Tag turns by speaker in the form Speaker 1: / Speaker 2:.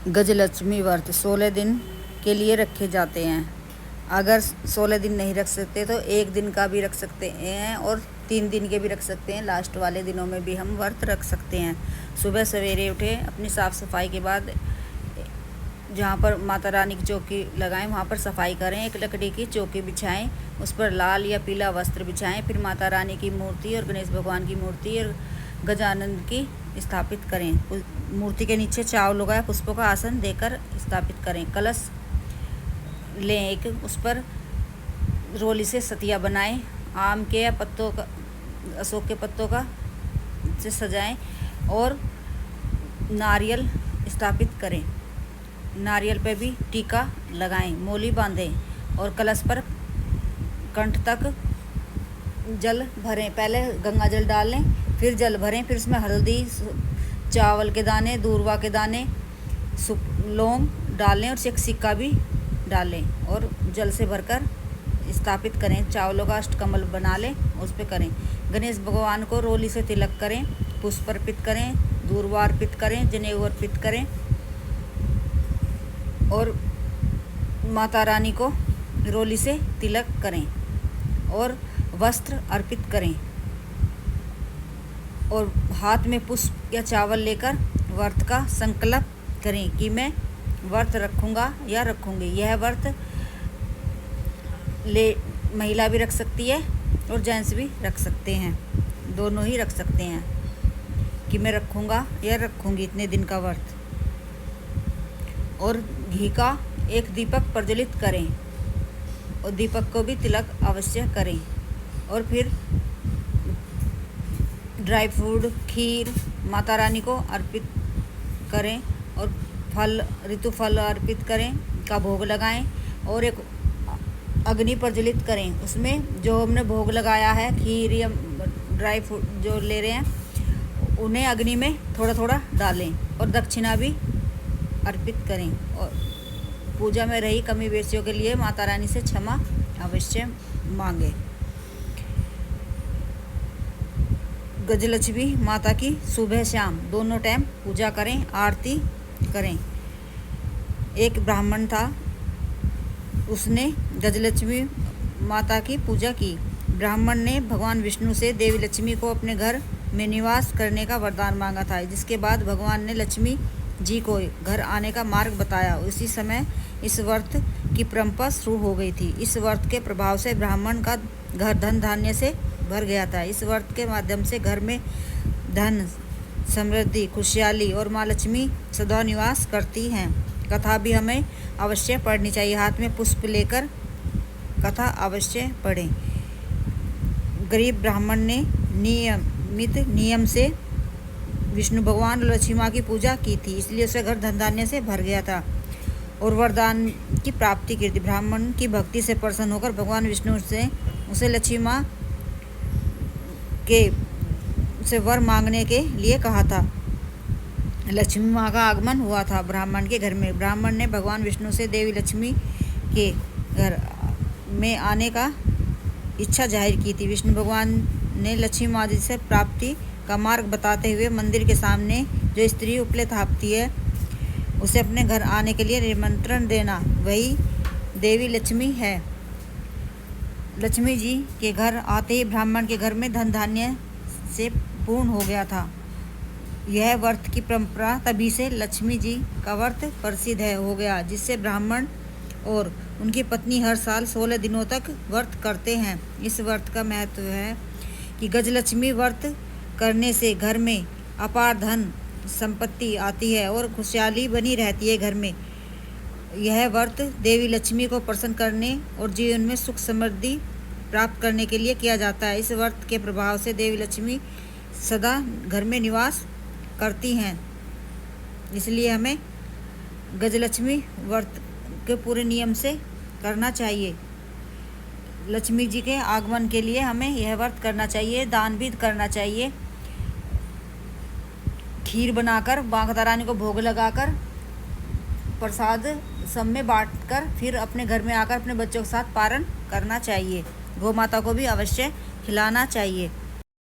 Speaker 1: गजलक्ष्मी व्रत 16 दिन के लिए रखे जाते हैं। अगर 16 दिन नहीं रख सकते तो 1 दिन का भी रख सकते हैं और 3 दिन के भी रख सकते हैं। लास्ट वाले दिनों में भी हम व्रत रख सकते हैं। सुबह सवेरे उठे, अपनी साफ़ सफाई के बाद जहाँ पर माता रानी की चौकी लगाएं वहाँ पर सफाई करें। एक लकड़ी की चौकी बिछाएं, उस पर लाल या पीला वस्त्र बिछाएं। फिर माता रानी की मूर्ति और गणेश भगवान की मूर्ति और गजानन की स्थापित करें। मूर्ति के नीचे चावल उगाए पुष्पों का आसन देकर स्थापित करें। कलश लें एक, उस पर रोली से सतिया बनाएं। आम के या पत्तों का, अशोक के पत्तों का से सजाएं और नारियल स्थापित करें। नारियल पे भी टीका लगाएं, मोली बांधें और कलश पर कंठ तक जल भरें। पहले गंगा जल डालें, फिर जल भरें, फिर उसमें हल्दी, चावल के दाने, दूर्वा के दाने, लौंग डालें और एक सिक्का भी डालें और जल से भरकर स्थापित करें। चावलों का अष्टकमल बना लें, उस पर करें। गणेश भगवान को रोली से तिलक करें, पुष्प अर्पित करें, दूर्वा अर्पित करें, जनेऊ अर्पित करें और माता रानी को रोली से तिलक करें और वस्त्र अर्पित करें और हाथ में पुष्प या चावल लेकर व्रत का संकल्प करें कि मैं व्रत रखूँगा या रखूँगी। यह व्रत महिला भी रख सकती है और जेंट्स भी रख सकते हैं, दोनों ही रख सकते हैं कि मैं रखूँगा या रखूँगी इतने दिन का व्रत। और घी का एक दीपक प्रज्वलित करें और दीपक को भी तिलक अवश्य करें और फिर ड्राई फ्रूट, खीर माता रानी को अर्पित करें और फल, ऋतु फल अर्पित करें का भोग लगाएं और एक अग्नि प्रज्वलित करें। उसमें जो हमने भोग लगाया है, खीर या ड्राई फ्रूट जो ले रहे हैं, उन्हें अग्नि में थोड़ा थोड़ा डालें और दक्षिणा भी अर्पित करें और पूजा में रही कमी बेसियों के लिए माता रानी से क्षमा अवश्य मांगे। गजलक्ष्मी माता की सुबह शाम दोनों टाइम पूजा करें, आरती करें। एक ब्राह्मण था, उसने गजलक्ष्मी माता की पूजा की। ब्राह्मण ने भगवान विष्णु से देवी लक्ष्मी को अपने घर में निवास करने का वरदान मांगा था, जिसके बाद भगवान ने लक्ष्मी जी को घर आने का मार्ग बताया। उसी समय इस व्रत की परंपरा शुरू हो गई थी। इस व्रत के प्रभाव से ब्राह्मण का घर धन धान्य से भर गया था। इस व्रत के माध्यम से घर में धन, समृद्धि, खुशहाली और माँ लक्ष्मी सदा निवास करती हैं। कथा भी हमें अवश्य पढ़नी चाहिए। हाथ में पुष्प लेकर कथा अवश्य पढ़ें। गरीब ब्राह्मण ने नियम से विष्णु भगवान और लक्ष्मी माँ की पूजा की थी, इसलिए उसे घर धन धान्य से भर गया था और वरदान की प्राप्ति की थी। ब्राह्मण की भक्ति से प्रसन्न होकर भगवान विष्णु से उसे लक्ष्मी माँ से वर मांगने के लिए कहा था। लक्ष्मी माँ का आगमन हुआ था ब्राह्मण के घर में। ब्राह्मण ने भगवान विष्णु से देवी लक्ष्मी के घर में आने का इच्छा जाहिर की थी। विष्णु भगवान ने लक्ष्मी माँ जी से प्राप्ति का मार्ग बताते हुए मंदिर के सामने जो स्त्री उपले थापती है, उसे अपने घर आने के लिए निमंत्रण देना, वही देवी लक्ष्मी है। लक्ष्मी जी के घर आते ही ब्राह्मण के घर में धन धान्य से पूर्ण हो गया था। यह व्रत की परंपरा तभी से लक्ष्मी जी का व्रत प्रसिद्ध हो गया, जिससे ब्राह्मण और उनकी पत्नी हर साल 16 दिनों तक व्रत करते हैं। इस व्रत का महत्व है कि गजलक्ष्मी व्रत करने से घर में अपार धन संपत्ति आती है और खुशहाली बनी रहती है घर में। यह व्रत देवी लक्ष्मी को प्रसन्न करने और जीवन में सुख समृद्धि प्राप्त करने के लिए किया जाता है। इस व्रत के प्रभाव से देवी लक्ष्मी सदा घर में निवास करती हैं, इसलिए हमें गजलक्ष्मी व्रत के पूरे नियम से करना चाहिए। लक्ष्मी जी के आगमन के लिए हमें यह व्रत करना चाहिए। दान भी करना चाहिए। खीर बनाकर माता रानी को भोग लगाकर प्रसाद सब में बांटकर फिर अपने घर में आकर अपने बच्चों के साथ पारण करना चाहिए। गौ माता को भी अवश्य खिलाना चाहिए।